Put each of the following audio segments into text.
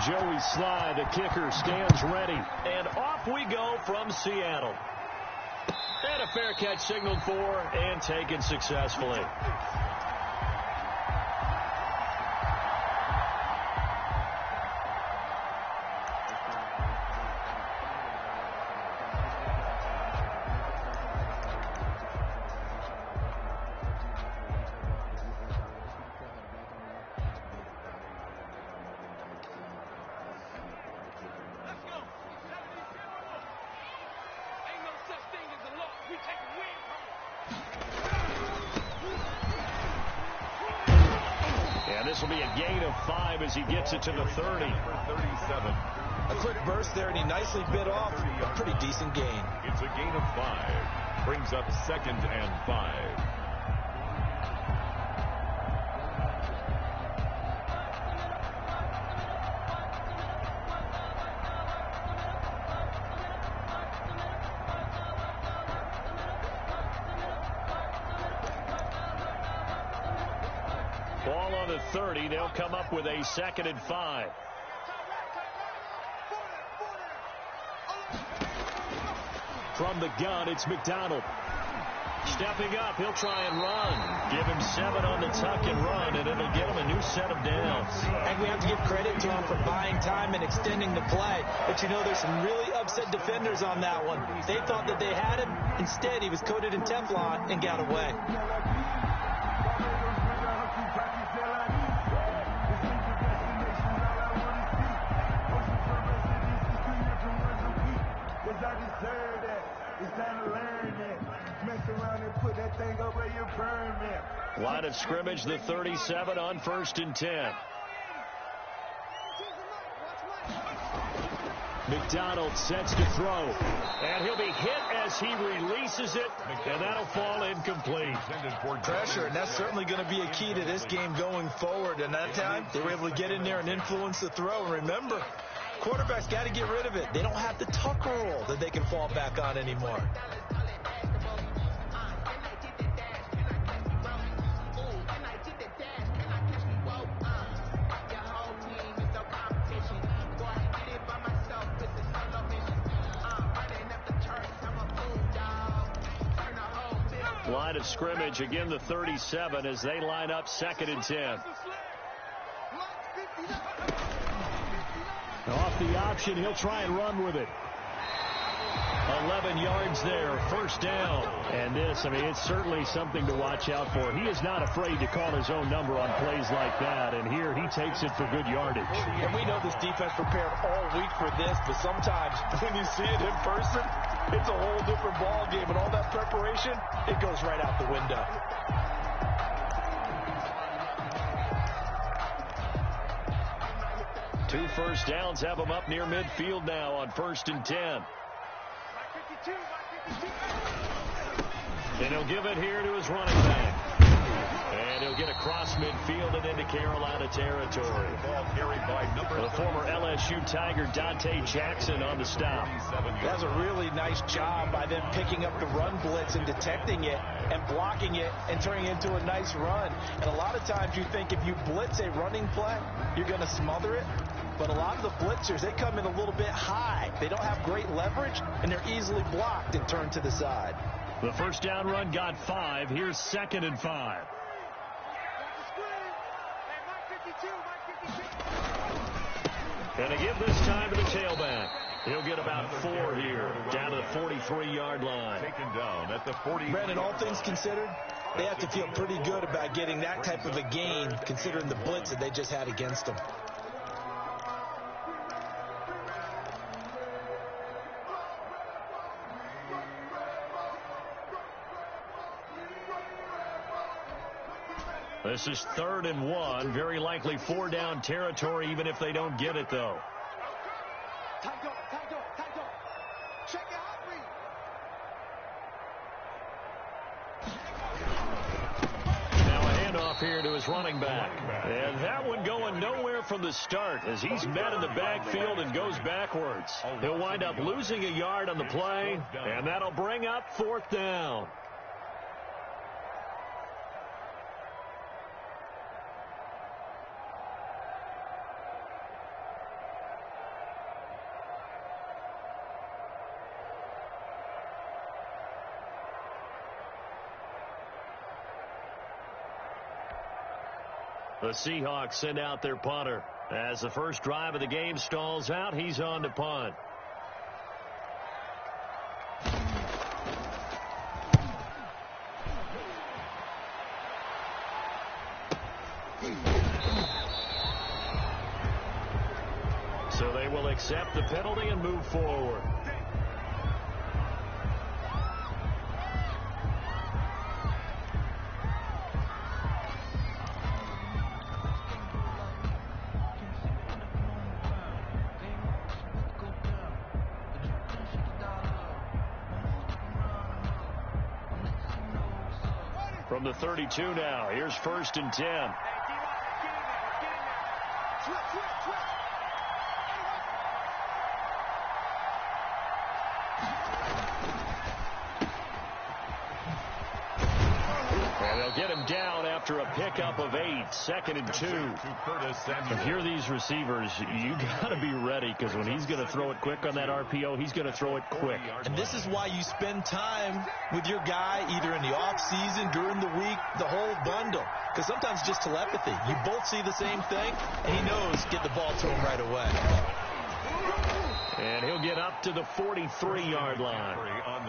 Joey Sly, the kicker, stands ready. And off we go from Seattle. And a fair catch signaled for and taken successfully. And this will be a gain of 5 as he gets it to the 30. A quick burst there, and he nicely bit off a pretty decent gain. It's a gain of 5. Brings up 2nd and 5. Ball on the 30. They'll come up with a 2nd and 5. From the gun, it's McDonald. Stepping up, he'll try and run. Give him 7 on the tuck and run, and it'll get him a new set of downs. And we have to give credit to him for buying time and extending the play. But you know, there's some really upset defenders on that one. They thought that they had him. Instead, he was coated in Teflon and got away. Line of scrimmage, the 37 on 1st and 10. McDonald sets to throw. And he'll be hit as he releases it, and that'll fall incomplete. Pressure, and that's certainly going to be a key to this game going forward. And that time, they were able to get in there and influence the throw. And remember, quarterbacks got to get rid of it. They don't have the tuck roll that they can fall back on anymore. Line of scrimmage, again the 37 as they line up 2nd and 10. Off the option, he'll try and run with it. 11 yards there, 1st down. And this, I mean, it's certainly something to watch out for. He is not afraid to call his own number on plays like that, and here he takes it for good yardage. And we know this defense prepared all week for this, but sometimes when you see it in person, it's a whole different ball game, and all that preparation, it goes right out the window. Two first downs have him up near midfield now on 1st and 10. And he'll give it here to his running back. And he'll get across midfield and into Carolina territory. Ball carried by the former LSU Tiger Dante Jackson on the stop. That's a really nice job by them picking up the run blitz and detecting it and blocking it and turning it into a nice run. And a lot of times you think if you blitz a running play, you're going to smother it. But a lot of the blitzers, they come in a little bit high. They don't have great leverage, and they're easily blocked and turned to the side. The first down run got 5. Here's 2nd and 5. And again this time to the tailback. He'll get about 4 here, down to the 43-yard line. Taken down at the 40. Brandon, all things considered, they have to feel pretty good about getting that type of a gain, considering the blitz that they just had against them. This is 3rd and 1. Very likely 4-down territory, even if they don't get it, though. Now a handoff here to his running back. And that one going nowhere from the start as he's met in the backfield and goes backwards. He'll wind up losing a yard on the play, and that'll bring up 4th down. The Seahawks send out their punter. As the first drive of the game stalls out, he's on to punt. So they will accept the penalty and move forward. From the 32 now, here's 1st and 10. And they'll get him down after a pickup of 8, 2nd and 2. If you're these receivers, you got to be ready, because when he's going to throw it quick on that RPO, he's going to throw it quick. And this is why you spend time with your guy either in the offseason, during the week, the whole bundle. Because sometimes it's just telepathy. You both see the same thing, and he knows get the ball to him right away. And he'll get up to the 43-yard line.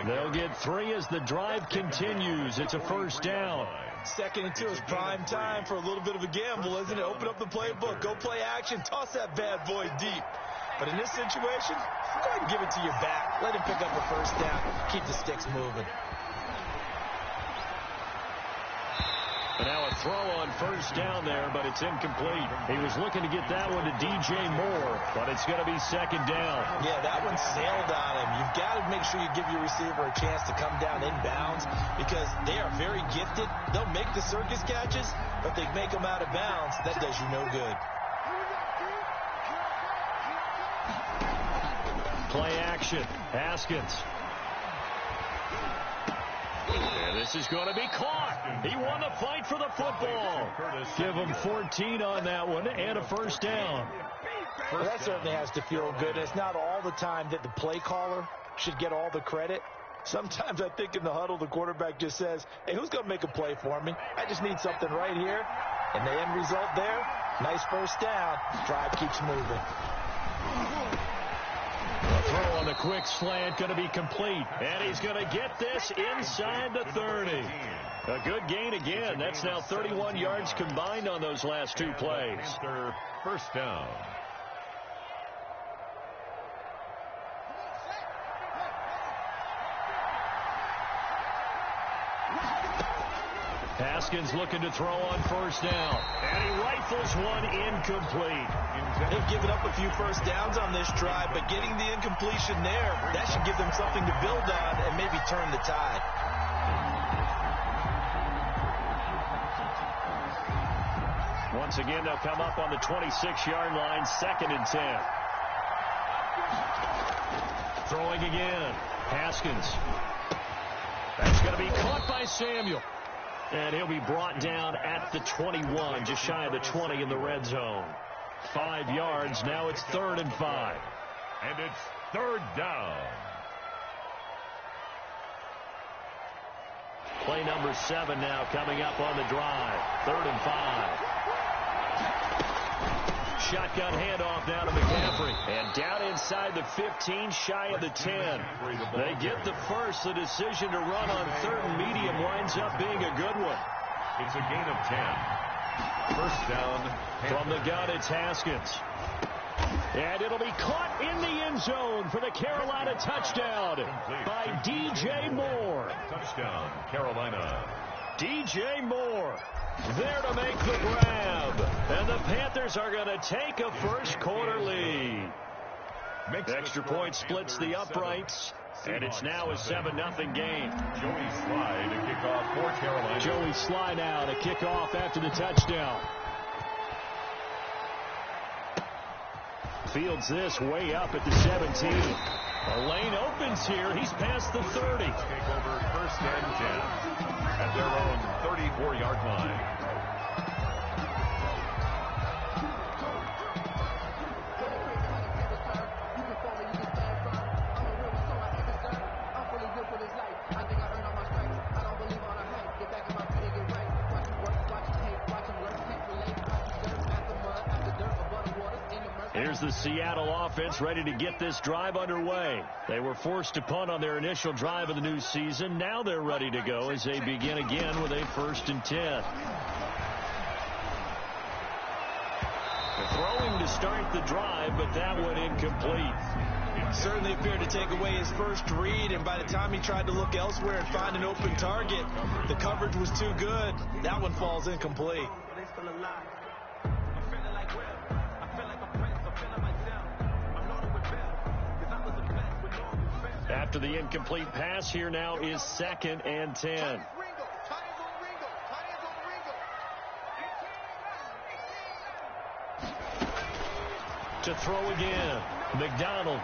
They'll get 3 as the drive continues. It's a 1st down. 2nd and 2 is prime time for a little bit of a gamble, isn't it? Open up the playbook. Go play action. Toss that bad boy deep. But in this situation, go ahead and give it to your back. Let him pick up a 1st down. Keep the sticks moving. And now a throw on 1st down there, but it's incomplete. He was looking to get that one to DJ Moore, but it's going to be 2nd down. Yeah, that one sailed on him. You've got to make sure you give your receiver a chance to come down inbounds, because they are very gifted. They'll make the circus catches, but they make them out of bounds. That does you no good. Play action. Haskins. And this is going to be caught. He won the fight for the football. Give him 14 on that one and a 1st down. Well, that certainly has to feel good. It's not all the time that the play caller should get all the credit. Sometimes I think in the huddle, the quarterback just says, hey, who's going to make a play for me? I just need something right here. And the end result there, nice 1st down. Drive keeps moving. The throw on the quick slant going to be complete. And he's going to get this inside the 30. A good gain again. That's now 31 yards combined on those last 2 plays. 1st down. Haskins looking to throw on 1st down. And he rifles one incomplete. They've given up a few 1st downs on this drive, but getting the incompletion there, that should give them something to build on and maybe turn the tide. Once again, they'll come up on the 26-yard line, 2nd and 10. Throwing again. Haskins. That's going to be caught by Samuel. And he'll be brought down at the 21, just shy of the 20 in the red zone. 5 yards. Now it's 3rd and 5. And it's 3rd down. Play number 7 now coming up on the drive. 3rd and 5. Shotgun handoff now to McCaffrey. And down inside the 15, shy of the 10. They get the 1st. The decision to run on 3rd and medium winds up being a good one. It's a gain of 10. 1st down. From the gun, it's Haskins. And it'll be caught in the end zone for the Carolina touchdown by DJ Moore. Touchdown, Carolina. DJ Moore there to make the grab. And the Panthers are going to take a 1st quarter lead. Extra point splits the uprights. And it's now a 7-0 game. Joey Sly to kick off for Carolina. Joey Sly now to kick off after the touchdown. Fields this way up at the 17. The lane opens here. He's past the 30. Take over 1st and 10 at their own 34-yard line. Here's the Seattle offense ready to get this drive underway. They were forced to punt on their initial drive of the new season. Now they're ready to go as they begin again with a 1st and 10. Throwing to start the drive, but that one incomplete. Certainly appeared to take away his first read, and by the time he tried to look elsewhere and find an open target, the coverage was too good. That one falls incomplete. After the incomplete pass, here now is 2nd and 10. To throw again, McDonald.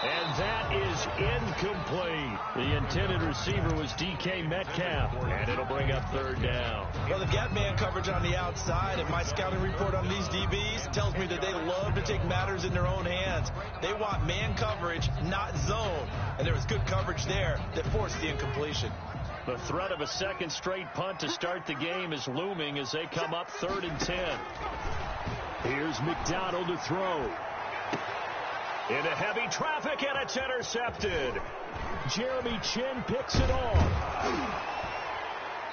And that is incomplete. The intended receiver was DK Metcalf, and it'll bring up 3rd down. Well, they've got man coverage on the outside, and my scouting report on these DBs tells me that they love to take matters in their own hands. They want man coverage, not zone. And there was good coverage there that forced the incompletion. The threat of a 2nd straight punt to start the game is looming as they come up 3rd and 10. Here's McDonald to throw. Into heavy traffic, and it's intercepted. Jeremy Chin picks it off.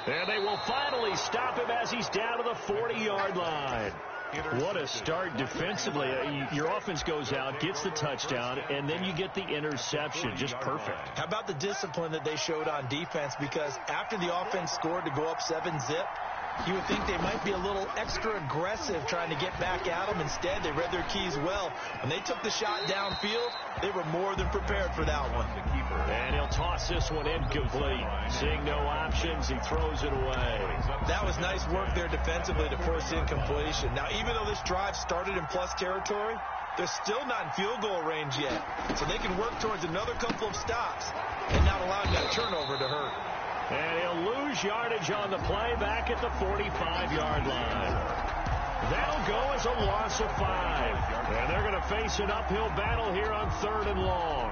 And they will finally stop him as he's down to the 40-yard line. What a start defensively. Your offense goes out, gets the touchdown, and then you get the interception. Just perfect. How about the discipline that they showed on defense? Because after the offense scored to go up 7-zip, you would think they might be a little extra aggressive trying to get back at them. Instead, they read their keys well. When they took the shot downfield, they were more than prepared for that one. And he'll toss this one incomplete. Seeing no options, he throws it away. That was nice work there defensively to force incompletion. Now, even though this drive started in plus territory, they're still not in field goal range yet. So they can work towards another couple of stops and not allowing that turnover to hurt. And he'll lose yardage on the play back at the 45-yard line. That'll go as a loss of 5. And they're going to face an uphill battle here on 3rd and long.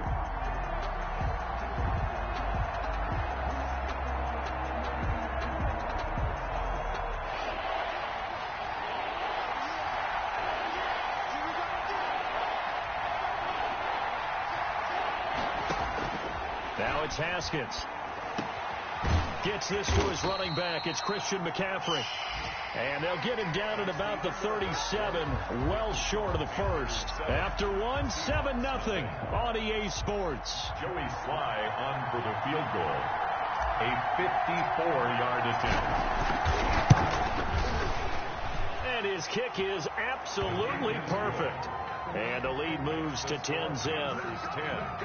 Now it's Haskins. Gets this to his running back. It's Christian McCaffrey. And they'll get him down at about the 37, well short of the first. After one, 7-0 on EA Sports. Joey Sly on for the field goal. A 54-yard attempt. And his kick is absolutely perfect. And the lead moves to 10-zip.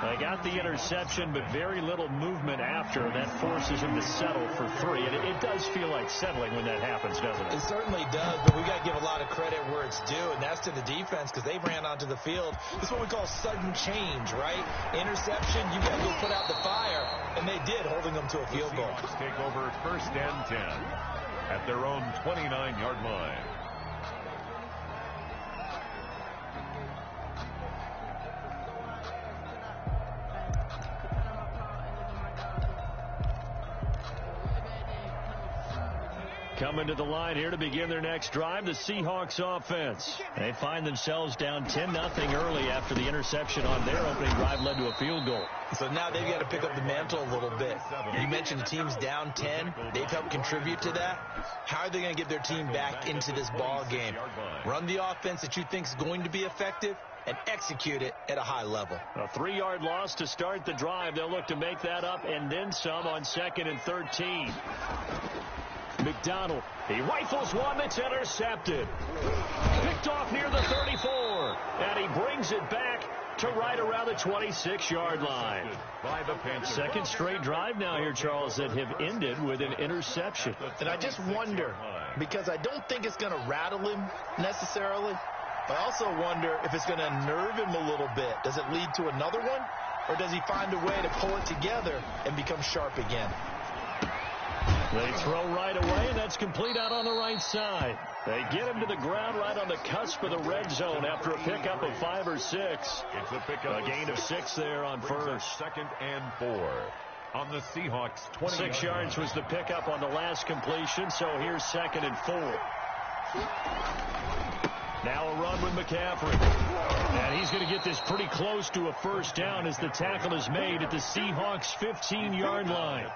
They got the interception, but very little movement after. That forces him to settle for 3. And it does feel like settling when that happens, doesn't it? It certainly does, but we got to give a lot of credit where it's due, and that's to the defense because they ran onto the field. This is what we call sudden change, right? Interception, you got to go put out the fire, and they did, holding them to a field goal. Take over 1st and 10 at their own 29-yard line. Coming to the line here to begin their next drive, the Seahawks offense. They find themselves down 10-0 early after the interception on their opening drive led to a field goal. So now they've got to pick up the mantle a little bit. You mentioned the team's down 10. They've helped contribute to that. How are they going to get their team back into this ball game? Run the offense that you think is going to be effective and execute it at a high level. A 3-yard loss to start the drive. They'll look to make that up and then some on 2nd and 13. McDonald, he rifles one that's intercepted. Picked off near the 34. And he brings it back to right around the 26-yard line. Second straight drive now here, Charles, that have ended with an interception. And I just wonder, because I don't think it's going to rattle him necessarily, but I also wonder if it's going to unnerve him a little bit. Does it lead to another one? Or does he find a way to pull it together and become sharp again? They throw right away, and that's complete out on the right side. They get him to the ground right on the cusp of the red zone after a pickup of 5 or 6. It's a pickup. A gain of 6 there on first. 2nd and 4 on the Seahawks 20. 6 yards was the pickup on the last completion, so here's 2nd and 4. Now a run with McCaffrey. And he's going to get this pretty close to a first down as the tackle is made at the Seahawks' 15-yard line.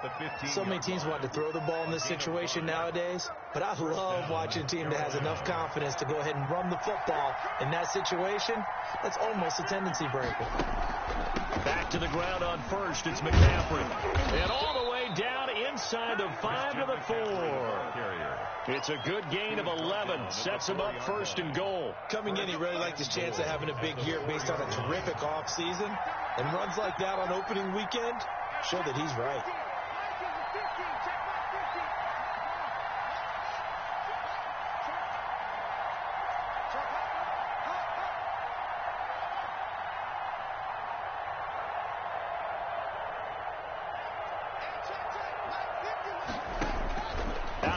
So many teams want to throw the ball in this situation nowadays, but I love watching a team that has enough confidence to go ahead and run the football in that situation. That's almost a tendency breaker. Back to the ground on first. It's McCaffrey. And all the way down inside the 5 to the 4. It's a good gain of 11. Sets him up first and goal. Coming in, he really liked his chance of having a big year based on a terrific offseason. And runs like that on opening weekend show that he's right.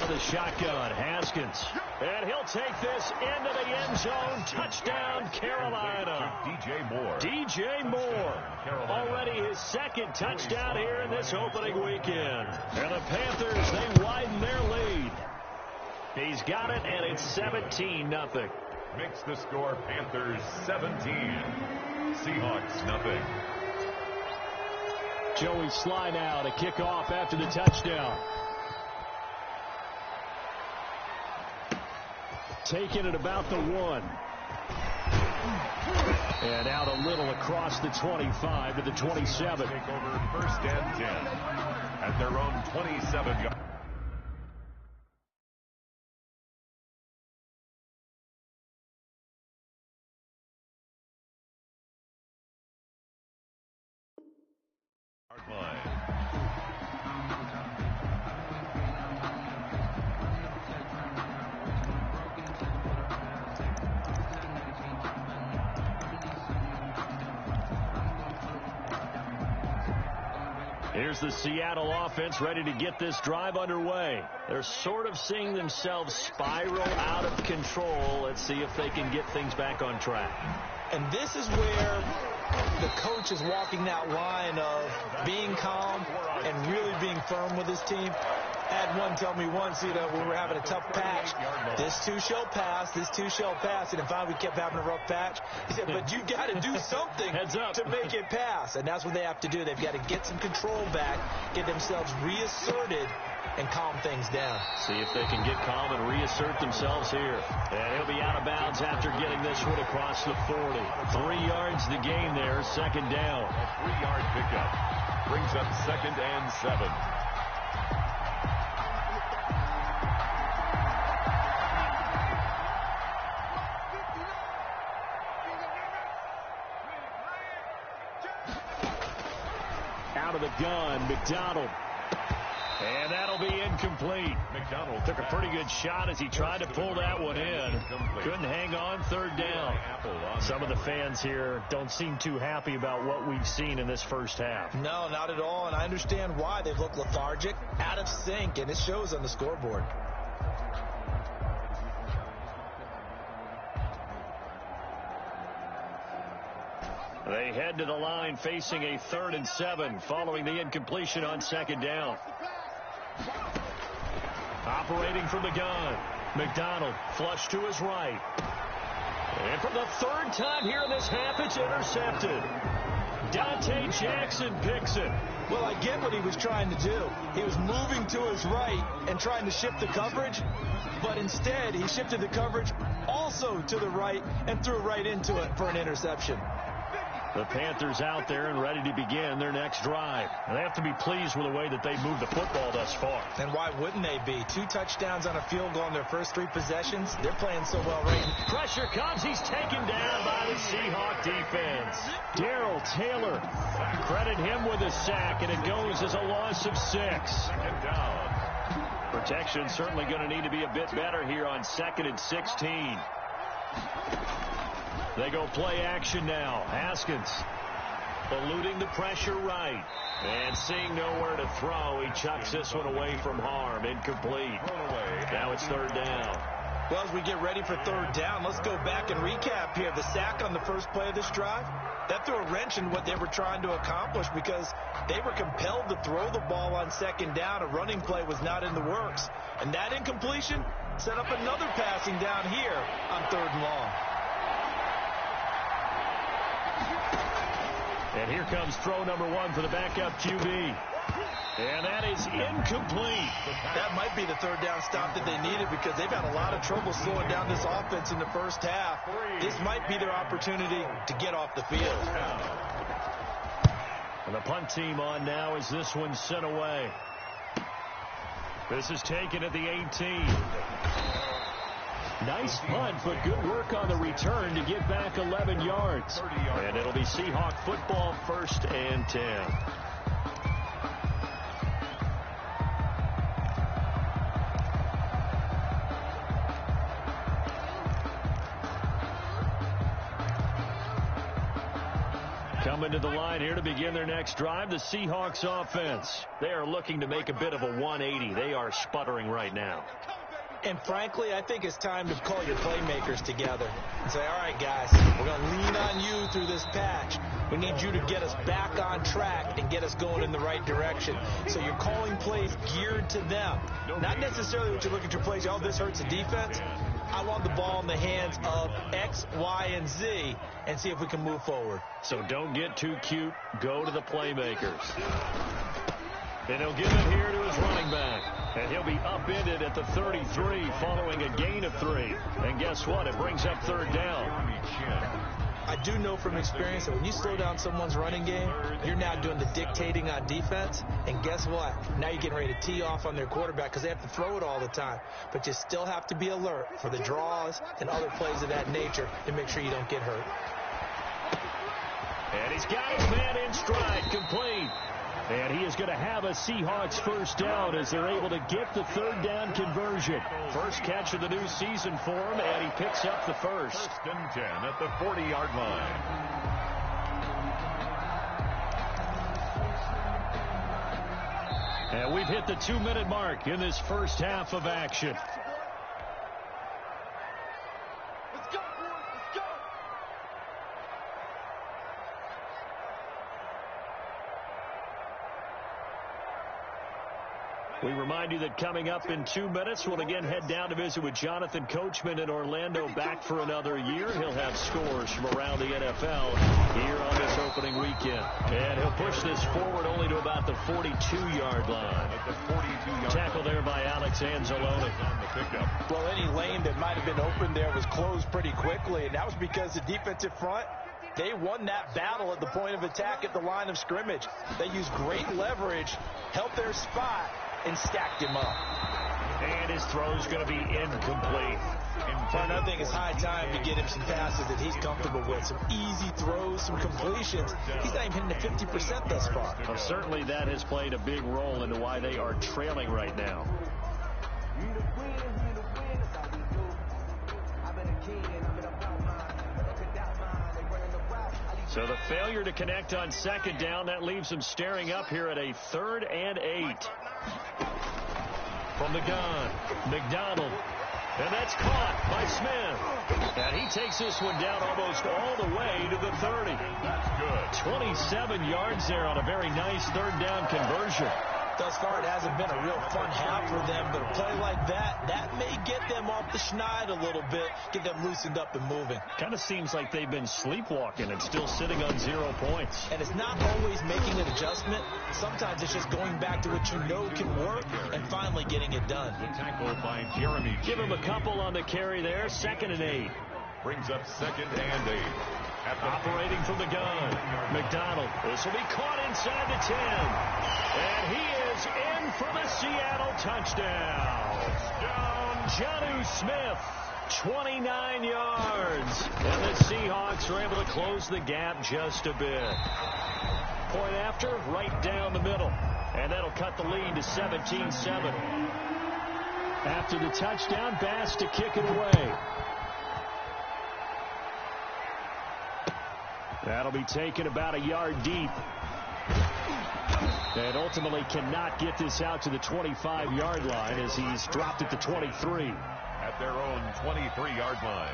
The shotgun, Haskins. And he'll take this into the end zone. Touchdown, Carolina. DJ Moore. Already his second touchdown here in this opening weekend. And the Panthers, they widen their lead. He's got it, and it's 17-0. Makes the score Panthers 17. Seahawks nothing. Joey Sly now to kick off after the touchdown. Taking it about the 1. And out a little across the 25 to the 27. Take over first and 10 at their own 27-yard. line. Here's the Seattle offense ready to get this drive underway. They're sort of seeing themselves spiral out of control. Let's see if they can get things back on track. And this is where the coach is walking that line of being calm and really being firm with his team. I had one tell me once, when we were having a tough patch, this too shall pass, this too shall pass. And finally we kept having a rough patch. He said, but you got to do something to make it pass. And that's what they have to do. They've got to get some control back, get themselves reasserted, and calm things down. See if they can get calm and reassert themselves here. And he'll be out of bounds after getting this one across the 40. 3 yards the gain there, second down. A 3-yard pickup brings up 2nd and 7. Out of the gun, McDonald. And that'll be incomplete. McDonald took a pretty good shot as he tried to pull that one in. Couldn't hang on, third down. Some of the fans here don't seem too happy about what we've seen in this first half. No, not at all, and I understand why. They've looked lethargic, out of sync, and it shows on the scoreboard. They head to the line facing a 3rd and 7 following the incompletion on second down. Operating from the gun, McDonald flush to his right. And for the 3rd time here in this half, it's intercepted. Dante Jackson picks it. Well, I get what he was trying to do. He was moving to his right and trying to shift the coverage, but instead he shifted the coverage also to the right and threw right into it for an interception. The Panthers out there and ready to begin their next drive. And they have to be pleased with the way that they moved the football thus far. And why wouldn't they be? 2 touchdowns on a field goal in their first 3 possessions. They're playing so well right now. Pressure comes. He's taken down by the Seahawk defense. Darrell Taylor. Credit him with a sack, and it goes as a loss of 6. 2nd down. Protection certainly going to need to be a bit better here on 2nd and 16. They go play action now. Haskins eluding the pressure right. And seeing nowhere to throw, he chucks this one away from harm. Incomplete. Now it's 3rd down. Well, as we get ready for 3rd down, let's go back and recap here. The sack on the first play of this drive, that threw a wrench in what they were trying to accomplish because they were compelled to throw the ball on 2nd down. A running play was not in the works. And that incompletion, Set up another passing down here on 3rd and long. And here comes throw number 1 for the backup QB. And that is incomplete. That might be the 3rd down stop that they needed because they've had a lot of trouble slowing down this offense in the first half. This might be their opportunity to get off the field. And the punt team on now as this one's sent away. This is taken at the 18. Nice punt, but good work on the return to get back 11 yards. And it'll be Seahawk football, 1st and 10. Coming to the line here to begin their next drive, the Seahawks offense. They are looking to make a bit of a 180. They are sputtering right now. And frankly, I think it's time to call your playmakers together and say, all right, guys, we're going to lean on you through this patch. We need you to get us back on track and get us going in the right direction. So you're calling plays geared to them. Not necessarily what you look at your plays, oh, this hurts the defense. I want the ball in the hands of X, Y, and Z and see if we can move forward. So don't get too cute. Go to the playmakers. And he'll give it here to his running back. And he'll be upended at the 33 following a gain of 3. And guess what? It brings up 3rd down. I do know from experience that when you slow down someone's running game, you're now doing the dictating on defense. And guess what? Now you're getting ready to tee off on their quarterback because they have to throw it all the time. But you still have to be alert for the draws and other plays of that nature to make sure you don't get hurt. And he's got his man in stride, complete. And he is going to have a Seahawks 1st down as they're able to get the 3rd down conversion. First catch of the new season for him, and he picks up the 1st. 1st and 10 at the 40-yard line. And we've hit the 2-minute mark in this first half of action. We remind you that coming up in 2 minutes, we'll again head down to visit with Jonathan Coachman in Orlando, back for another year. He'll have scores from around the NFL here on this opening weekend. And he'll push this forward only to about the 42-yard line. At the 42-yard tackle there by Alex Anzalone on the pickup. Well, any lane that might have been open there was closed pretty quickly, and that was because the defensive front, they won that battle at the point of attack at the line of scrimmage. They used great leverage, held their spot, and stacked him up. And his throw's going to be incomplete. I think it's high time to get him some passes that he's comfortable with. Some easy throws, some completions. He's not even hitting the 50% thus far. Well, certainly that has played a big role into why they are trailing right now. So the failure to connect on 2nd down, that leaves them staring up here at a 3rd and 8. From the gun, McDonald. And that's caught by Smith. And he takes this one down almost all the way to the 30. That's good. 27 yards there on a very nice 3rd down conversion. Thus far, it hasn't been a real fun half for them, but a play like that may get them off the schneid a little bit, get them loosened up and moving. Kind of seems like they've been sleepwalking and still sitting on 0 points. And it's not always making an adjustment. Sometimes it's just going back to what you know can work and finally getting it done. The tackle by Jeremy. Give him a couple on the carry there, 2nd and 8. Brings up 2nd and 8. Operating from the gun, McDonald. This will be caught inside the 10. And he is in for the Seattle touchdown. Jonnu Smith, 29 yards. And the Seahawks are able to close the gap just a bit. Point after, right down the middle. And that'll cut the lead to 17-7. After the touchdown, Bass to kick it away. That'll be taken about a yard deep. And ultimately cannot get this out to the 25-yard line as he's dropped at the 23. At their own 23-yard line.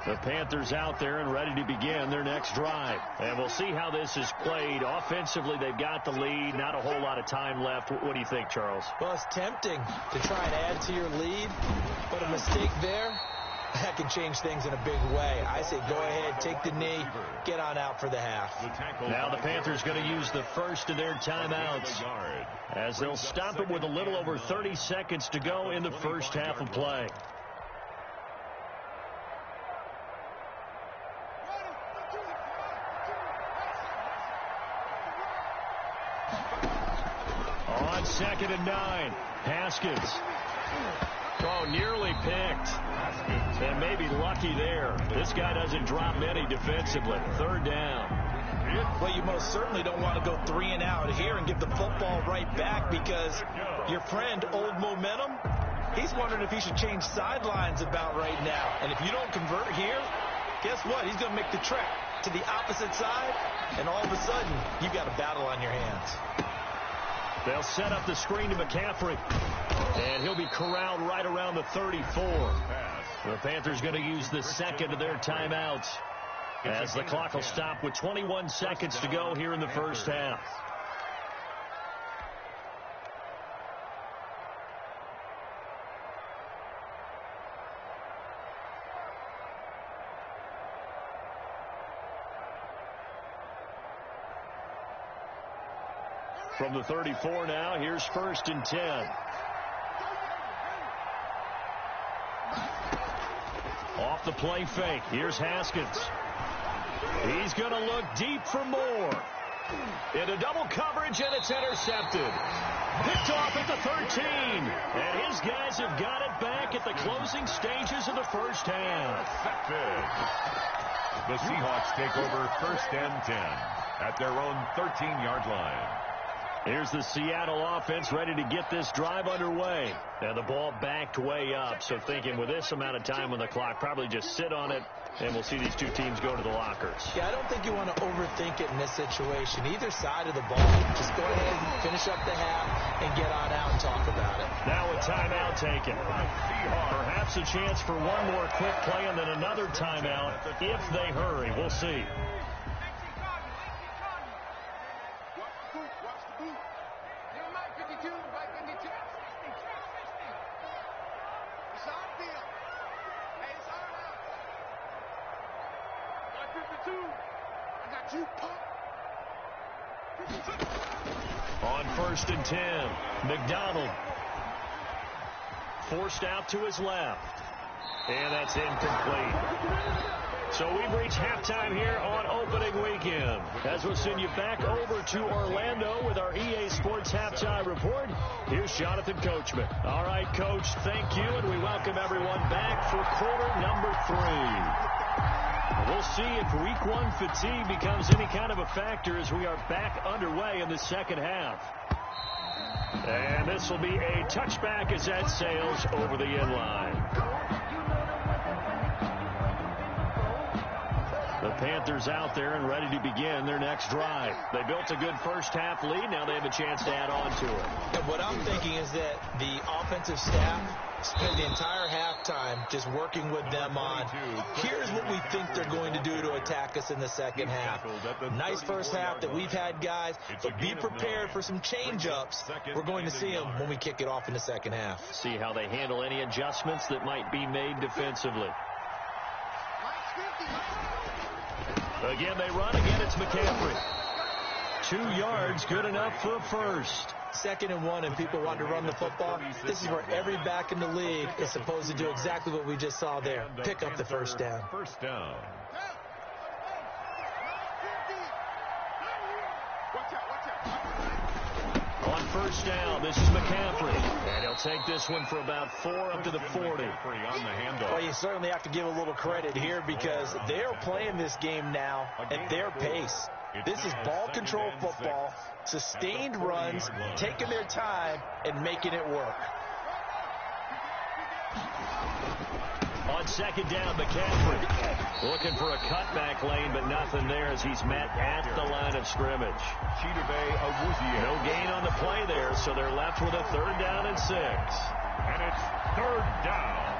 The The Panthers out there and ready to begin their next drive. And we'll see how this is played. Offensively, they've got the lead. Not a whole lot of time left. What do you think, Charles? Well, it's tempting to try and add to your lead, but a mistake there, that can change things in a big way. I say go ahead, take the knee, get on out for the half. Now the Panthers going to use the first of their timeouts as they'll stop it with a little over 30 seconds to go in the first half of play. On 2nd and 9, Haskins. Oh, nearly picked. And maybe lucky there. This guy doesn't drop many defensively. 3rd down. Well, you most certainly don't want to go 3 and out here and give the football right back because your friend, Old Momentum, he's wondering if he should change sidelines about right now. And if you don't convert here, guess what? He's going to make the trek to the opposite side, and all of a sudden, you've got a battle on your hands. They'll set up the screen to McCaffrey, and he'll be corralled right around the 34. The Panthers going to use the second of their timeouts as the clock will stop with 21 seconds to go here in the first half. From the 34 now, here's 1st and 10. Off the play fake, here's Haskins. He's going to look deep for more. Into double coverage, and it's intercepted. Picked off at the 13. And his guys have got it back at the closing stages of the first half. The Seahawks take over 1st and 10 at their own 13-yard line. Here's the Seattle offense ready to get this drive underway. And the ball backed way up. So thinking with this amount of time on the clock, probably just sit on it, and we'll see these two teams go to the lockers. Yeah, I don't think you want to overthink it in this situation. Either side of the ball, just go ahead and finish up the half and get on out and talk about it. Now a timeout taken. Perhaps a chance for one more quick play and then another timeout if they hurry. We'll see. On 1st and 10, McDonald forced out to his left, and that's incomplete. So we've reached halftime here on opening weekend. As we'll send you back over to Orlando with our EA Sports Halftime Report, here's Jonathan Coachman. All right, Coach, thank you, and we welcome everyone back for quarter number 3. We'll see if week 1 fatigue becomes any kind of a factor as we are back underway in the second half. And this will be a touchback as that sails over the end line. The Panthers out there and ready to begin their next drive. They built a good first half lead. Now they have a chance to add on to it. And what I'm thinking is that the offensive staff spend the entire halftime just working with them on, here's what we think they're going to do to attack us in the second half. Nice first half that we've had, guys, but be prepared for some change-ups. We're going to see them when we kick it off in the second half. See how they handle any adjustments that might be made defensively. Again, they run. Again, it's McCaffrey. 2 yards, good enough for a first. 2nd and 1, and people want to run the football. This is where every back in the league is supposed to do exactly what we just saw there. Pick up the first down. First down. On first down, this is McCaffrey. And he'll take this one for about 4 up to the 40. On the handoff. Well, you certainly have to give a little credit here because they're playing this game now at their pace. This is ball control football, sustained runs, taking their time, and making it work. On 2nd down, McCaffrey looking for a cutback lane, but nothing there as he's met at the line of scrimmage. No gain on the play there, so they're left with a 3rd down and 6. And it's 3rd down.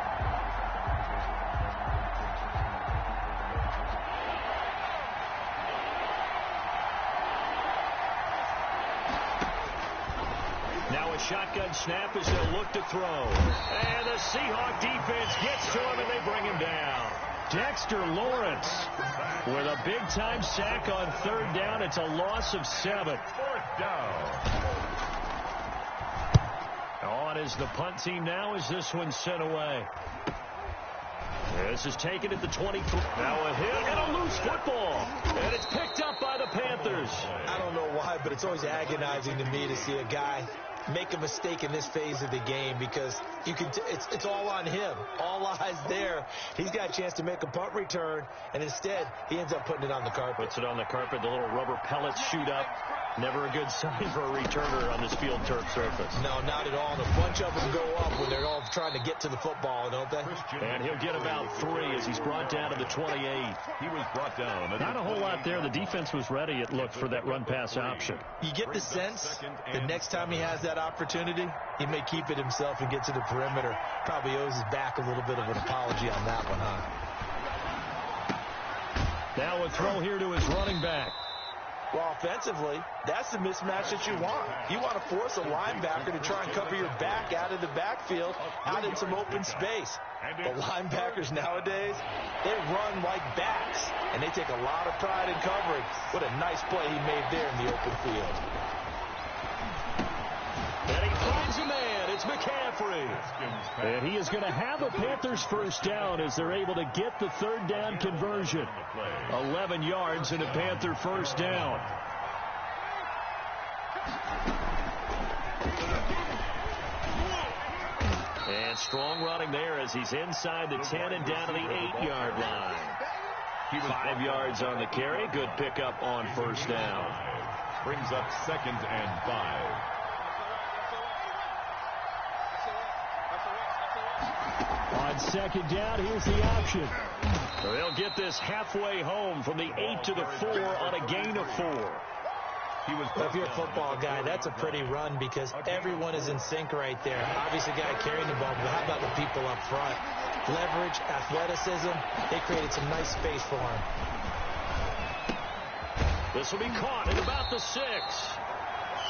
shotgun snap as they'll look to throw. And the Seahawk defense gets to him, and they bring him down. Dexter Lawrence with a big-time sack on third down. It's a loss of 7. Fourth down. On is the punt team now as this one's sent away. This is taken at the 23. Now a hit and a loose football. And it's picked up by the Panthers. I don't know why, but it's always agonizing to me to see a guy make a mistake in this phase of the game, because you can it's all on him. All eyes there. He's got a chance to make a punt return, and instead he ends up putting it on the carpet. Puts it on the carpet. The little rubber pellets shoot up. Never a good sign for a returner on this field turf surface. No, not at all. And a bunch of them go up when they're all trying to get to the football, don't they? And he'll get about 3 as he's brought down to the 28. He was brought down. Not a whole lot there. The defense was ready, it looked, for that run-pass option. You get the sense the next time he has that opportunity, he may keep it himself and get to the perimeter. Probably owes his back a little bit of an apology on that one, huh? Now a throw here to his running back. Well, offensively, that's the mismatch that you want. You want to force a linebacker to try and cover your back out of the backfield, out in some open space. But linebackers nowadays, they run like backs, and they take a lot of pride in covering. What a nice play he made there in the open field. And he finds a man. It's McCaffrey. And he is going to have a Panthers first down as they're able to get the third down conversion. 11 yards and a Panther first down. And strong running there as he's inside the 10 and down to the 8-yard line. 5 yards on the carry. Good pickup on first down. Brings up 2nd and 5. On second down, here's the option. So they'll get this halfway home from the 8 to the 4 on a gain of 4. If you're a football guy, that's a pretty run because everyone is in sync right there. Obviously, the guy carrying the ball, but how about the people up front? Leverage, athleticism, they created some nice space for him. This will be caught at about the 6.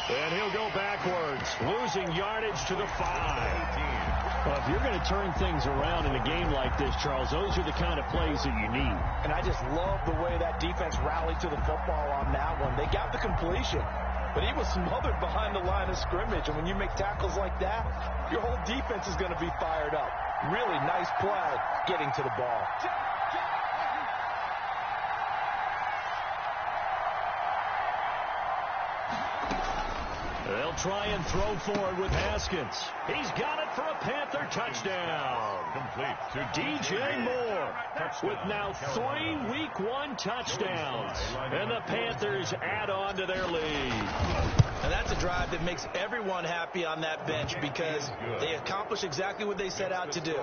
And he'll go backwards, losing yardage to the 5. Well, if you're going to turn things around in a game like this, Charles, those are the kind of plays that you need. And I just love the way that defense rallied to the football on that one. They got the completion, but he was smothered behind the line of scrimmage. And when you make tackles like that, your whole defense is going to be fired up. Really nice play getting to the ball. They'll try and throw forward with Haskins. He's got it for a Panther touchdown. Complete to DJ Moore with now 3 Week 1 touchdowns. And the Panthers add on to their lead. And that's a drive that makes everyone happy on that bench because they accomplish exactly what they set out to do.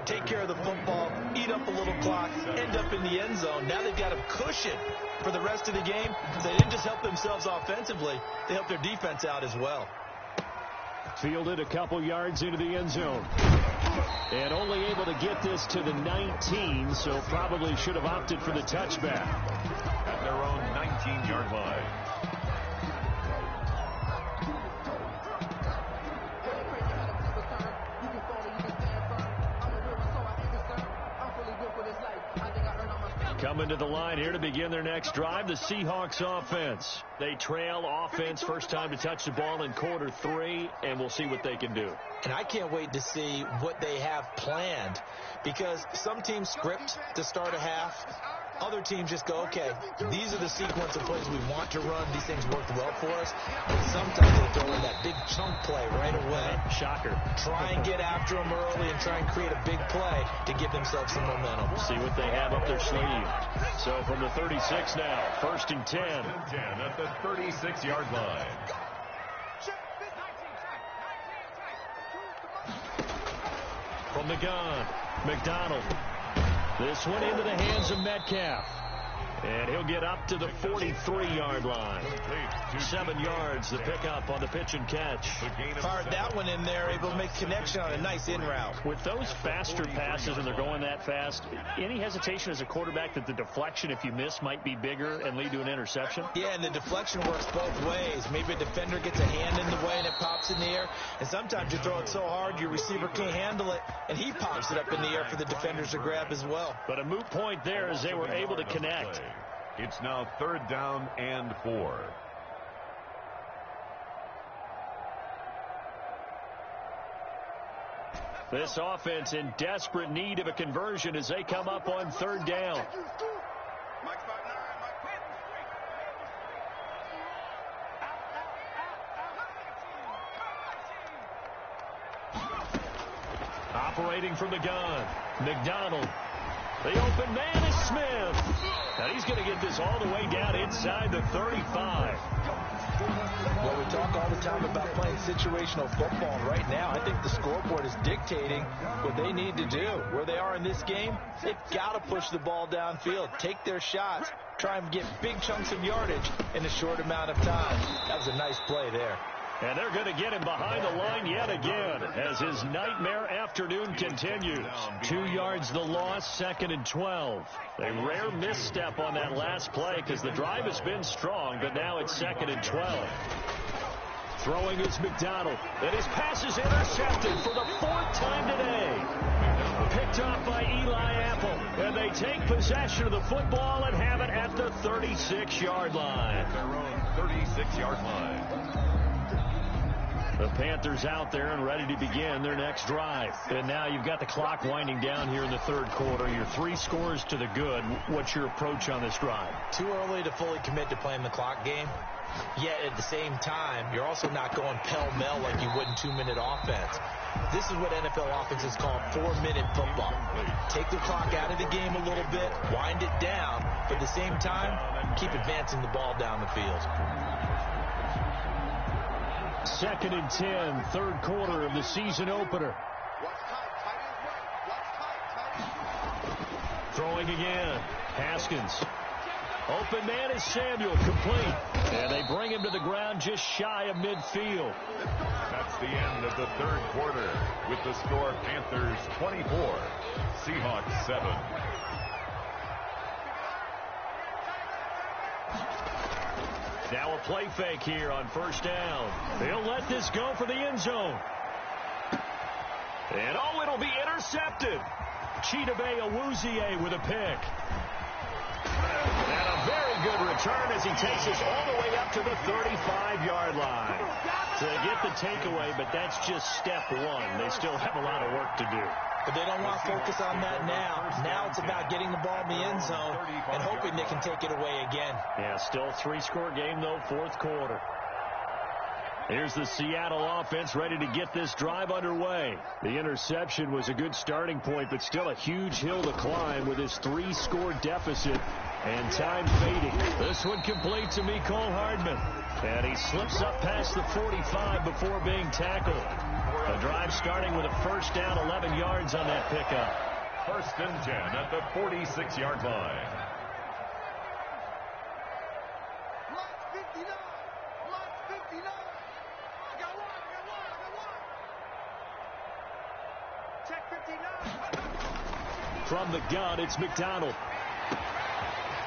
Take care of the football, eat up a little clock, end up in the end zone. Now they've got a cushion for the rest of the game. They didn't just help themselves offensively, they helped their defense out as well. Fielded a couple yards into the end zone. And only able to get this to the 19, so probably should have opted for the touchback. At their own 19-yard line. Coming to the line here to begin their next drive, the Seahawks offense. They trail offense, first time to touch the ball in quarter 3, and we'll see what they can do. And I can't wait to see what they have planned because some teams script to start a half. Other teams just go, okay, these are the sequence of plays we want to run. These things worked well for us. But sometimes they throw in that big chunk play right away. Shocker. Try and get after them early and try and create a big play to give themselves some momentum. See what they have up their sleeve. So from the 36 now, 1st and 10. At the 36-yard line. From the gun, McDonald. This one into the hands of Metcalf. And he'll get up to the 43-yard line. 7 yards, the pickup on the pitch and catch. Fired that one in there, able to make connection on a nice in route. With those faster passes and they're going that fast, any hesitation as a quarterback that the deflection, if you miss, might be bigger and lead to an interception? Yeah, and the deflection works both ways. Maybe a defender gets a hand in the way and it pops in the air. And sometimes you throw it so hard your receiver can't handle it, and he pops it up in the air for the defenders to grab as well. But a moot point there as they were able to connect. It's now 3rd down and 4. This offense in desperate need of a conversion as they come up on 3rd down. Operating from the gun, McDonald. The open man is Smith. And he's going to get this all the way down inside the 35. Well, we talk all the time about playing situational football. And right now, I think the scoreboard is dictating what they need to do. Where they are in this game, they've got to push the ball downfield, take their shots, try and get big chunks of yardage in a short amount of time. That was a nice play there. And they're going to get him behind the line yet again as his nightmare afternoon continues. 2 yards the loss, 2nd and 12. A rare misstep on that last play because the drive has been strong, but now it's 2nd and 12. Throwing is McDonald, and his pass is intercepted for the 4th time today. Picked off by Eli Apple, and they take possession of the football and have it at the 36-yard line. Their own 36-yard line. The Panthers out there and ready to begin their next drive. And now you've got the clock winding down here in the 3rd quarter. You're 3 scores to the good. What's your approach on this drive? Too early to fully commit to playing the clock game. Yet at the same time, you're also not going pell-mell like you would in 2-minute offense. This is what NFL offenses call 4-minute football. Take the clock out of the game a little bit, wind it down, but at the same time, keep advancing the ball down the field. 2nd and 10, 3rd quarter of the season opener. Throwing again, Haskins. Open man is Samuel, complete. And they bring him to the ground just shy of midfield. That's the end of the 3rd quarter with the score Panthers 24, Seahawks 7. Now a play fake here on 1st down. They'll let this go for the end zone. And oh, it'll be intercepted. Chidobe Awuzie with a pick. And a very good return as he takes us all the way up to the 35-yard line. So they get the takeaway, but that's just step 1. They still have a lot of work to do. But they don't want to focus on that now. Now it's about getting the ball in the end zone and hoping they can take it away again. Yeah, still a 3-score game, though, 4th quarter. Here's the Seattle offense ready to get this drive underway. The interception was a good starting point, but still a huge hill to climb with his 3-score deficit and time fading. This one complete to Mecole Hardman. And he slips up past the 45 before being tackled. The drive starting with a 1st down, 11 yards on that pickup. 1st and 10 at the 46-yard line. From the gun, it's McDonald.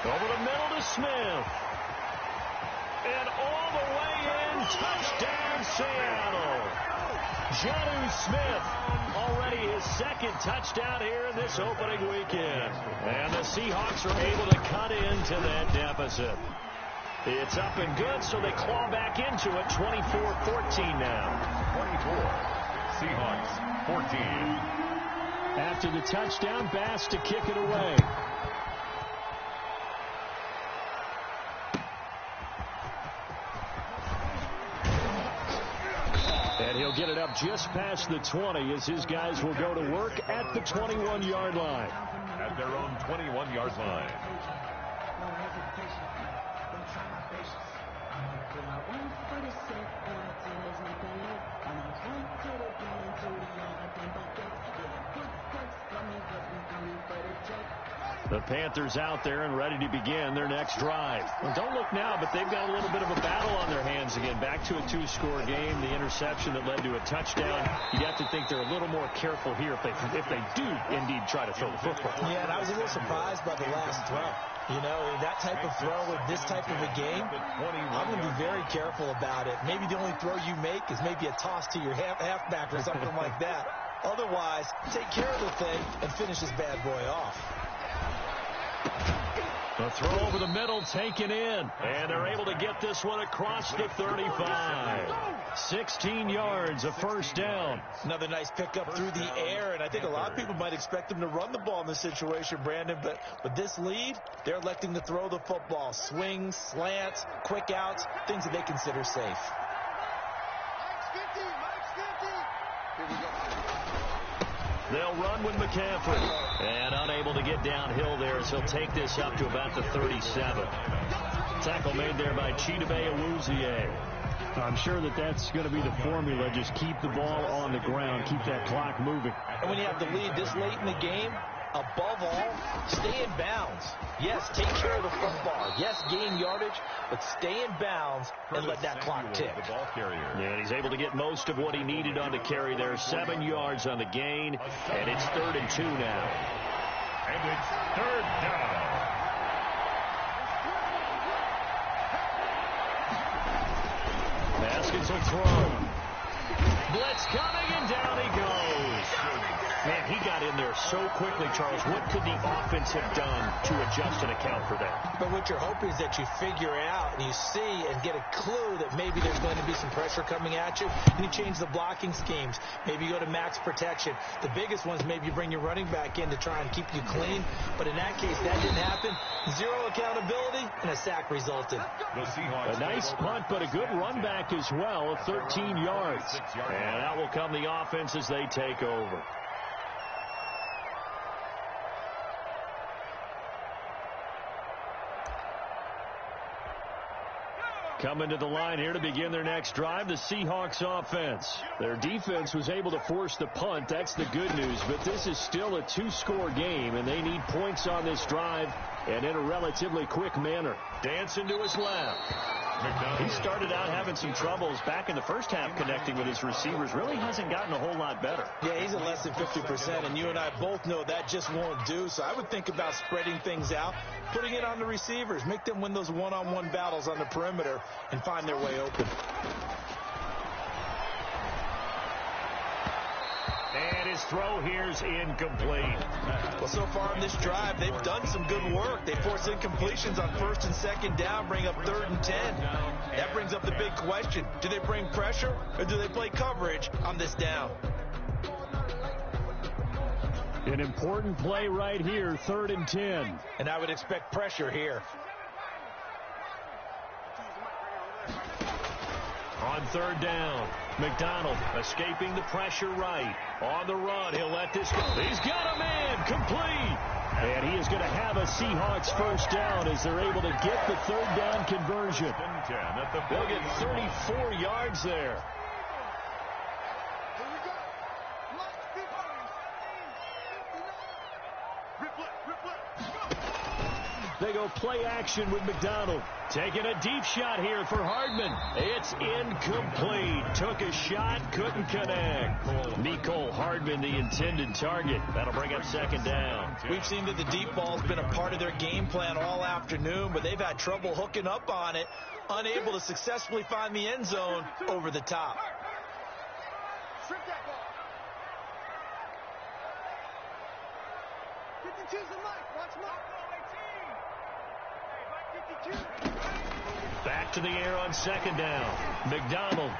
Over the middle to Smith. And all the way in, touchdown Seattle. Jonnu Smith, already his 2nd touchdown here in this opening weekend. And the Seahawks are able to cut into that deficit. It's up and good, so they claw back into it, 24-14 now. 24, Seahawks 14. After the touchdown, Bass to kick it away. And he'll get it up just past the 20 as his guys will go to work at the 21-yard line. At their own 21-yard line. The Panthers out there and ready to begin their next drive. Well, don't look now, but they've got a little bit of a battle on their hands again. Back to a two-score game. The interception that led to a touchdown. You'd have to think they're a little more careful here if they do indeed try to throw the football. Yeah, and I was a little surprised by the last throw. You know, that type of throw in this type of a game, I'm going to be very careful about it. Maybe the only throw you make is maybe a toss to your halfback or something like that. Otherwise, take care of the thing and finish this bad boy off. The throw over the middle taken in, and they're able to get this one across the 35. 16 yards, a first down. Another nice pickup through the air, and I think a lot of people might expect them to run the ball in this situation, Brandon, but with this lead, they're electing to throw the football. Swings, slants, quick outs, things that they consider safe. They'll run with McCaffrey. And unable to get downhill there as he'll take this up to about the 37. Tackle made there by Chidobe Awuzie. I'm sure that's going to be the formula. Just keep the ball on the ground. Keep that clock moving. And when you have the lead this late in the game, above all, stay in bounds. Yes, take care of the football. Yes, gain yardage, but stay in bounds and let that clock tick. Yeah, and he's able to get most of what he needed on the carry there. 7 yards on the gain, and it's 3rd and 2 now. And it's 3rd down. Haskins will throw. Blitz coming, and down he goes. Man, he got in there so quickly, Charles. What could the offense have done to adjust and account for that? But what you're hoping is that you figure out and you see and get a clue that maybe there's going to be some pressure coming at you, and you change the blocking schemes. Maybe you go to max protection. The biggest ones, maybe you bring your running back in to try and keep you clean. But in that case, that didn't happen. Zero accountability, and a sack resulted. A nice punt, but a good run back as well, 13 yards. And out will come the offense as they take over. Coming to the line here to begin their next drive, the Seahawks offense. Their defense was able to force the punt. That's the good news. But this is still a two-score game, and they need points on this drive and in a relatively quick manner. Dancing to his left. He started out having some troubles back in the first half connecting with his receivers. Really hasn't gotten a whole lot better. Yeah, he's at less than 50%, and you and I both know that just won't do. So I would think about spreading things out, putting it on the receivers, make them win those one-on-one battles on the perimeter and find their way open. And his throw here's incomplete. Well, so far on this drive, they've done some good work. They force incompletions on 1st and 2nd down, bring up 3rd and 10. That brings up the big question. Do they bring pressure or do they play coverage on this down? An important play right here, 3rd and 10. And I would expect pressure here. On 3rd down, McDonald escaping the pressure right. On the run, he'll let this go. He's got a man, complete. And he is going to have a Seahawks first down as they're able to get the 3rd down conversion. They'll get 34 yards there. They go play action with McDonald. Taking a deep shot here for Hardman. It's incomplete. Took a shot, couldn't connect. Mecole Hardman, the intended target. That'll bring up 2nd down. We've seen that the deep ball's been a part of their game plan all afternoon, but they've had trouble hooking up on it, unable to successfully find the end zone over the top. Back to the air on 2nd down. McDonald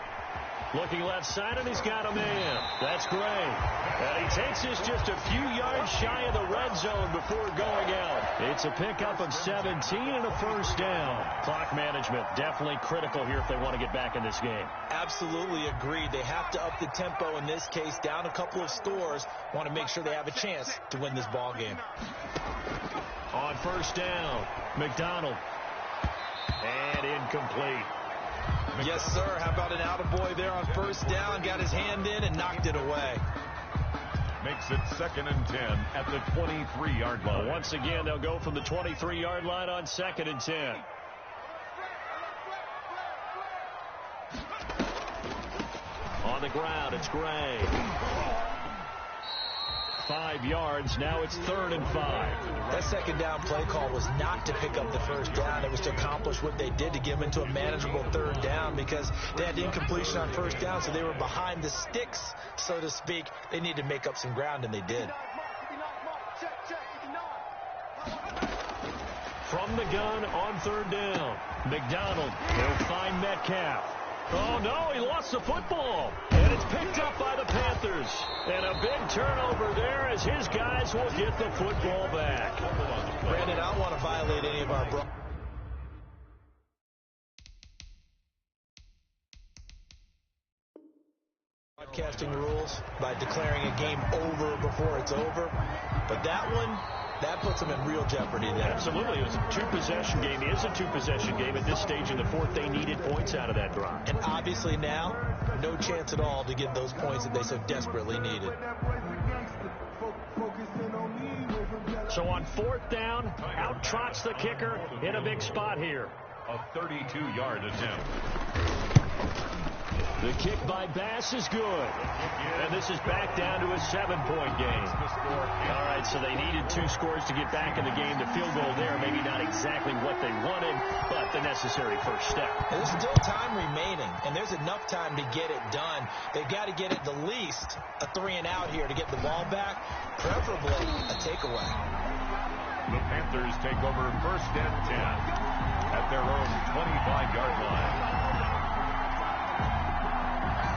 looking left side, and he's got a man. That's great. And he takes this just a few yards shy of the red zone before going out. It's a pickup of 17 and a first down. Clock management definitely critical here if they want to get back in this game. Absolutely agreed. They have to up the tempo in this case, down a couple of scores. Want to make sure they have a chance to win this ball game. On 1st down, McDonald. And incomplete. Yes, sir. How about an attaboy there on 1st down? Got his hand in and knocked it away. makes it 2nd and 10 at the 23-yard line. Once again, they'll go from the 23-yard line on 2nd and 10. On the ground, it's Gray. 5 yards. Now it's 3rd and 5. That second down play call was not to pick up the first down. It was to accomplish what they did, to get them into a manageable 3rd down, because they had incompletion on first down, so they were behind the sticks, so to speak. They needed to make up some ground, and they did. From the gun on 3rd down. McDonald, he'll find Metcalf. Oh, no, he lost the football. And it's picked up by the Panthers. And a big turnover there as his guys will get the football back. Brandon, I don't want to violate any of our broadcasting rules by declaring a game over before it's over. But that one, that puts them in real jeopardy there. Absolutely. It was a two-possession game. It is a two-possession game. At this stage in the fourth, they needed points out of that drive. And obviously now, no chance at all to get those points that they so desperately needed. So on 4th down, out trots the kicker in a big spot here. A 32-yard attempt. The kick by Bass is good. And this is back down to a 7-point game. All right, so they needed 2 scores to get back in the game. The field goal there, maybe not exactly what they wanted, but the necessary first step. And there's still time remaining, and there's enough time to get it done. They've got to get at the least a 3-and-out here to get the ball back, preferably a takeaway. The Panthers take over 1st and 10 at their own 25-yard line.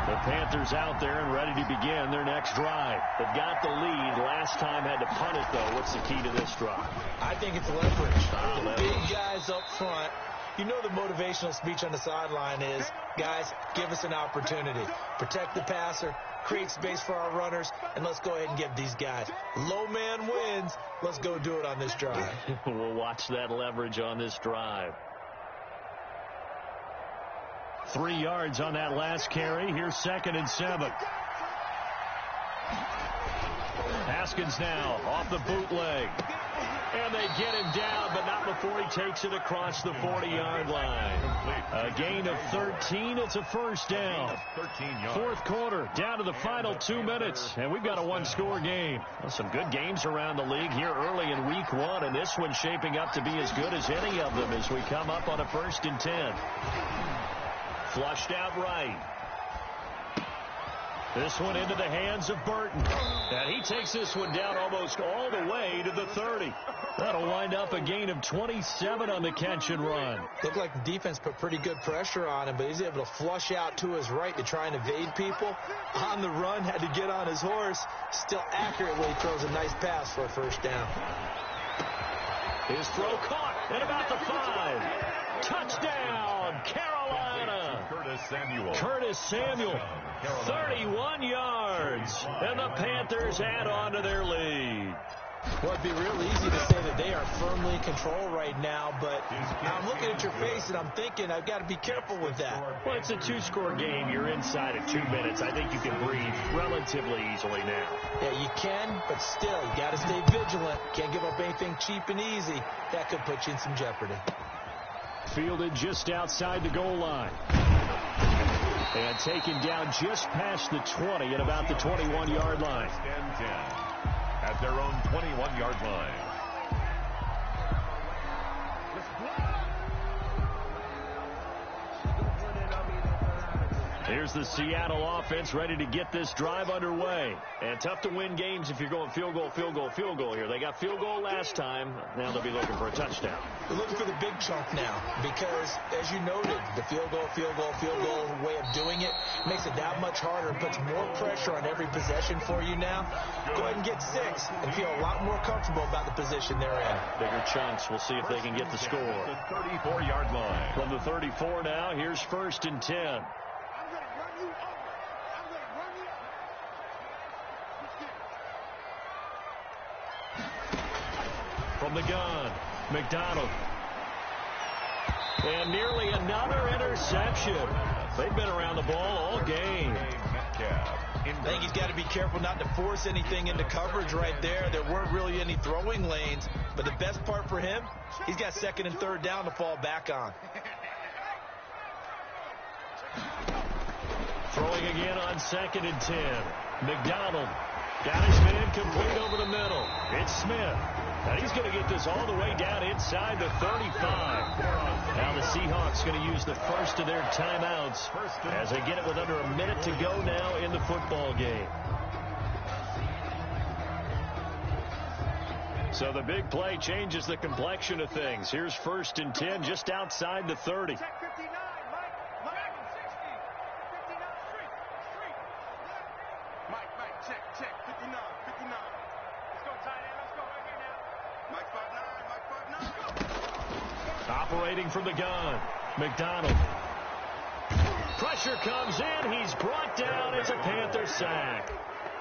The Panthers out there and ready to begin their next drive. They've got the lead. Last time had to punt it, though. What's the key to this drive? I think it's leverage. Big guys up front. You know the motivational speech on the sideline is, guys, give us an opportunity. Protect the passer, create space for our runners, and let's go ahead and give these guys. Low man wins. Let's go do it on this drive. We'll watch that leverage on this drive. 3 yards on that last carry. Here's 2nd and 7. Haskins now off the bootleg. And they get him down, but not before he takes it across the 40-yard line. A gain of 13. It's a first down. 13 yards. 4th quarter, down to the final 2 minutes, and we've got a 1-score game. Well, some good games around the league here early in week 1, and this one's shaping up to be as good as any of them as we come up on a 1st and 10. Flushed out right. This one into the hands of Burton. And he takes this one down almost all the way to the 30. That'll wind up a gain of 27 on the catch and run. Looked like the defense put pretty good pressure on him, but he's able to flush out to his right to try and evade people. On the run, had to get on his horse. Still accurately throws a nice pass for a first down. His throw caught at about the 5. Touchdown, Carolina. Curtis Samuel, 31 yards. And the Panthers add on to their lead. Well, it'd be real easy to say that they are firmly in control right now, but I'm looking at your face and I'm thinking I've got to be careful with that. Well, it's a 2-score game. You're inside of 2 minutes. I think you can breathe relatively easily now. Yeah, you can, but still, you got to stay vigilant. Can't give up anything cheap and easy. That could put you in some jeopardy. Fielded just outside the goal line. And taken down just past the 20 at about the 21-yard line. And 10 at their own 21-yard line. Here's the Seattle offense ready to get this drive underway. And tough to win games if you're going field goal, field goal, field goal here. They got field goal last time. Now they'll be looking for a touchdown. They're looking for the big chunk now because, as you noted, the field goal way of doing it makes it that much harder and puts more pressure on every possession for you now. Go ahead and get 6 and feel a lot more comfortable about the position they're in. Bigger chunks. We'll see if they can get the score. The 34-yard line. From the 34 now, here's 1st and 10. From the gun, McDonald. And nearly another interception. They've been around the ball all game. Metcalf. I think he's got to be careful not to force anything into coverage right there. There weren't really any throwing lanes, but the best part for him, he's got second and third down to fall back on. Throwing again on 2nd and 10. McDonald got his man complete over the middle. It's Smith. And he's going to get this all the way down inside the 35. Now the Seahawks going to use the first of their timeouts as they get it with under a minute to go now in the football game. So the big play changes the complexion of things. Here's 1st and 10 just outside the 30. Check 59, Mike. Mike, 60. 59, street. Mike, check, 59. Let's go, tight end. Let's go right here now. Mike 5'9", Operating from the gun, McDonald. Pressure comes in. He's brought down. It's a Panther sack.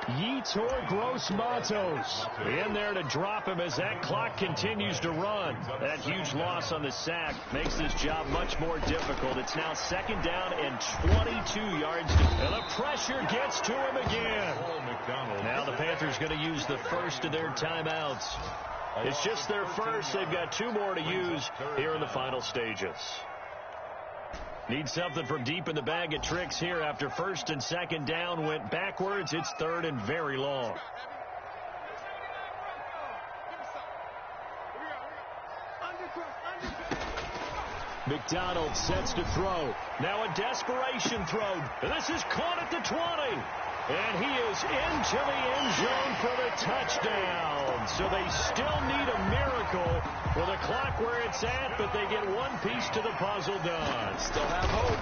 Yetur Gross-Matos in there to drop him as that clock continues to run. That huge loss on the sack makes this job much more difficult. It's now 2nd down and 22 yards. And the pressure gets to him again. Now the Panthers going to use the first of their timeouts. It's just their first. They've got 2 more to use here in the final stages. Need something from deep in the bag of tricks here after 1st and 2nd down went backwards. It's 3rd and very long. McDonald sets to throw. Now a desperation throw. This is caught at the 20. And he is into the end zone for the touchdown. So they still need a miracle with a clock where it's at, but they get one piece to the puzzle done. Still have hope.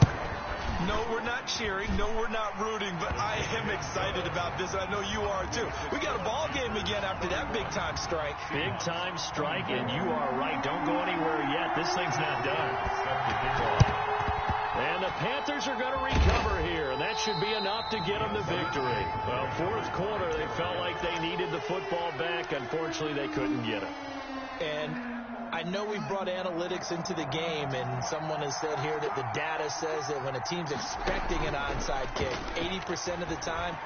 No, we're not cheering. No, we're not rooting, but I am excited about this. I know you are, too. We got a ball game again after that big-time strike. Big-time strike, and you are right. Don't go anywhere yet. This thing's not done. And the Panthers are going to recover here, and that should be enough to get them the victory. Well, 4th quarter, they felt like they needed the football back. Unfortunately, they couldn't get it. And I know we've brought analytics into the game, and someone has said here that the data says that when a team's expecting an onside kick, 80% of the time,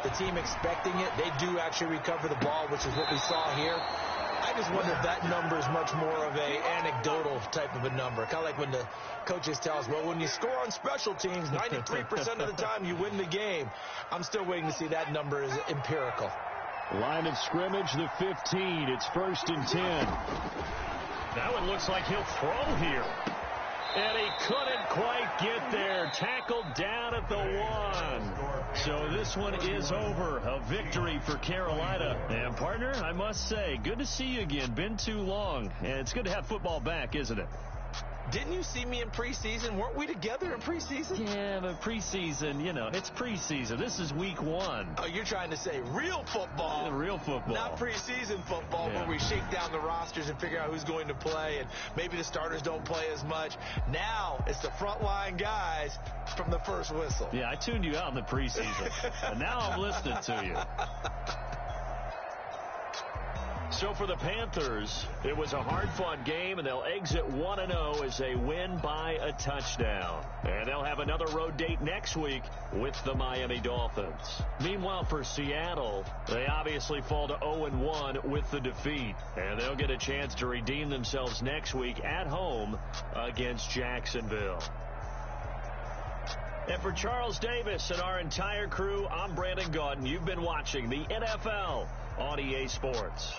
the team expecting it, they do actually recover the ball, which is what we saw here. I just wonder if that number is much more of a anecdotal type of a number. Kind of like when the coaches tell us, well, when you score on special teams, 93% of the time you win the game. I'm still waiting to see that number is empirical. Line of scrimmage, the 15. It's 1st and 10. Now it looks like he'll throw here. And he couldn't quite get there. Tackled down at the 1. So this one is over. A victory for Carolina. And, partner, I must say, good to see you again. Been too long. And it's good to have football back, isn't it? Didn't you see me in preseason? Weren't we together in preseason? Yeah, but preseason, you know, it's preseason. This is week 1. Oh, you're trying to say real football. Real football. Not preseason football, yeah, where we shake down the rosters and figure out who's going to play, and maybe the starters don't play as much. Now it's the frontline guys from the first whistle. Yeah, I tuned you out in the preseason, and now I'm listening to you. So for the Panthers, it was a hard-fought game, and they'll exit 1-0 as they win by a touchdown. And they'll have another road date next week with the Miami Dolphins. Meanwhile, for Seattle, they obviously fall to 0-1 with the defeat. And they'll get a chance to redeem themselves next week at home against Jacksonville. And for Charles Davis and our entire crew, I'm Brandon Gaudin. You've been watching the NFL on EA Sports.